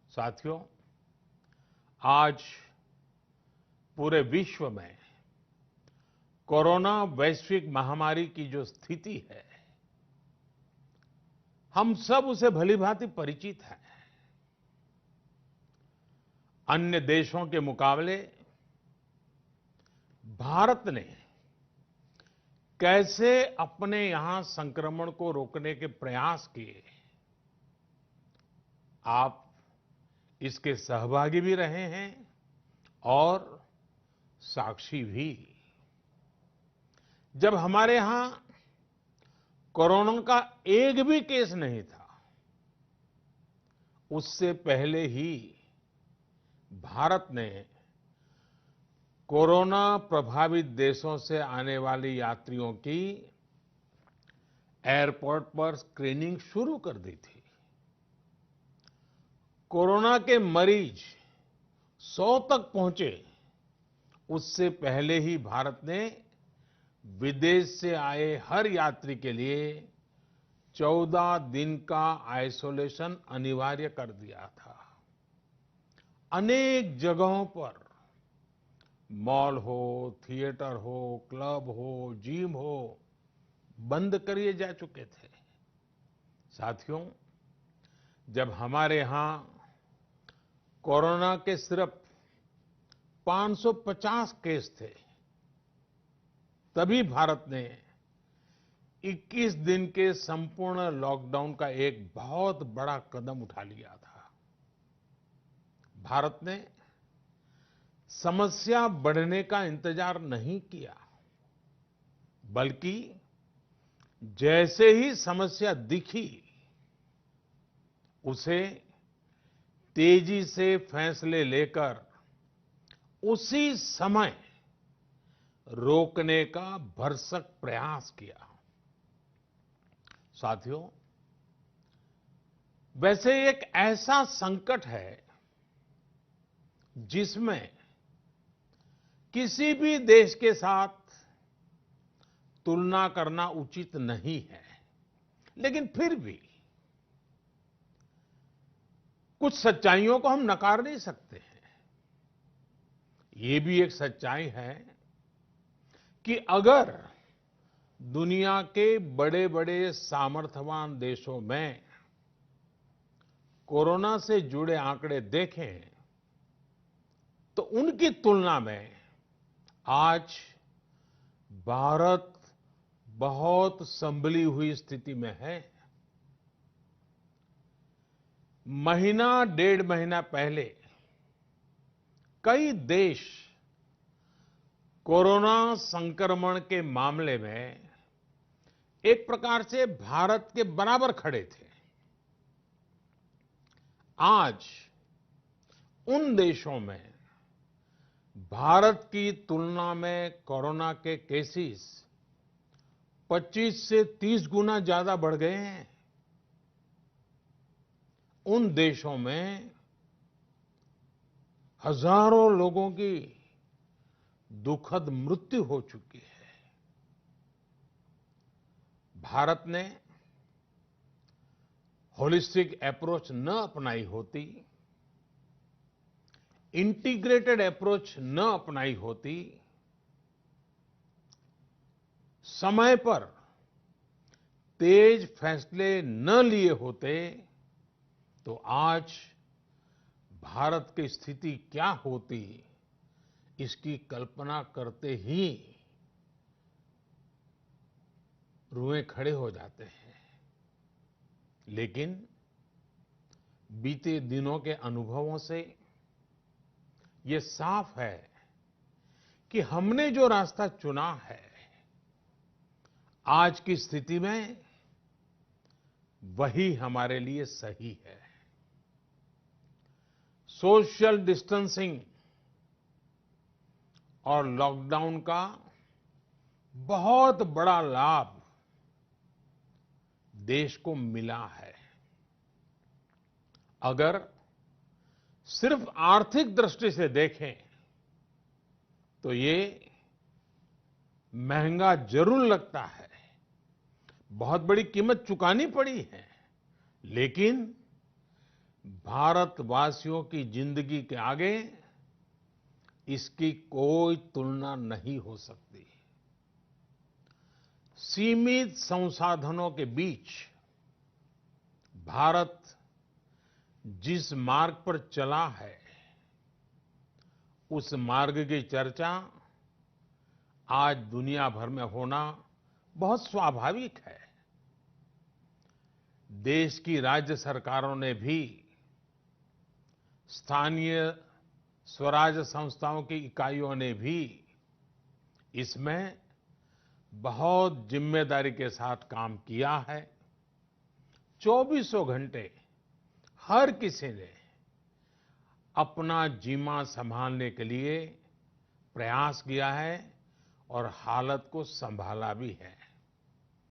साथियों, आज पूरे विश्व में कोरोना वैश्विक महामारी की जो स्थिति है, हम सब उसे भलीभांति परिचित हैं। अन्य देशों के मुकाबले भारत ने कैसे अपने यहां संक्रमण को रोकने के प्रयास किए, आप इसके सहभागी भी रहे हैं और साक्षी भी। जब हमारे यहां कोरोना का एक भी केस नहीं था, उससे पहले ही भारत ने कोरोना प्रभावित देशों से आने वाले यात्रियों की एयरपोर्ट पर स्क्रीनिंग शुरू कर दी थी। कोरोना के मरीज 100 तक पहुंचे, उससे पहले ही भारत ने विदेश से आए हर यात्री के लिए 14 दिन का आइसोलेशन अनिवार्य कर दिया था। अनेक जगहों पर मॉल हो, थिएटर हो, क्लब हो, जिम हो, बंद कर जा चुके थे। साथियों, जब हमारे यहां कोरोना के सिर्फ 550 केस थे, तभी भारत ने 21 दिन के संपूर्ण लॉकडाउन का एक बहुत बड़ा कदम उठा लिया था। भारत ने समस्या बढ़ने का इंतजार नहीं किया, बल्कि जैसे ही समस्या दिखी, उसे तेजी से फैसले लेकर उसी समय रोकने का भरसक प्रयास किया। साथियों, वैसे एक ऐसा संकट है जिसमें किसी भी देश के साथ तुलना करना उचित नहीं है, लेकिन फिर भी कुछ सच्चाइयों को हम नकार नहीं सकते हैं। ये भी एक सच्चाई है कि अगर दुनिया के बड़े-बड़े सामर्थ्यवान देशों में कोरोना से जुड़े आंकड़े देखें, तो उनकी तुलना में आज भारत बहुत संभली हुई स्थिति में है। महीना डेढ़ महीना पहले कई देश कोरोना संक्रमण के मामले में एक प्रकार से भारत के बराबर खड़े थे। आज उन देशों में भारत की तुलना में कोरोना के केसेस 25 से 30 गुना ज्यादा बढ़ गए हैं। उन देशों में हजारों लोगों की दुखद मृत्यु हो चुकी है। भारत ने होलिस्टिक अप्रोच न अपनाई होती, इंटीग्रेटेड अप्रोच न अपनाई होती, समय पर तेज फैसले न लिए होते, तो आज भारत की स्थिति क्या होती, इसकी कल्पना करते ही रुएं खड़े हो जाते हैं। लेकिन बीते दिनों के अनुभवों से ये साफ है कि हमने जो रास्ता चुना है, आज की स्थिति में वही हमारे लिए सही है। सोशल डिस्टेंसिंग और लॉकडाउन का बहुत बड़ा लाभ देश को मिला है। अगर सिर्फ आर्थिक दृष्टि से देखें तो ये महंगा जरूर लगता है, बहुत बड़ी कीमत चुकानी पड़ी है, लेकिन भारतवासियों की जिंदगी के आगे इसकी कोई तुलना नहीं हो सकती। सीमित संसाधनों के बीच भारत जिस मार्ग पर चला है, उस मार्ग की चर्चा आज दुनिया भर में होना बहुत स्वाभाविक है। देश की राज्य सरकारों ने भी स्थानीय स्वराज संस्थाओं की इकाइयों ने भी इसमें बहुत जिम्मेदारी के साथ काम किया है। चौबीसों घंटे हर किसी ने अपना जीमा संभालने के लिए प्रयास किया है और हालत को संभाला भी है।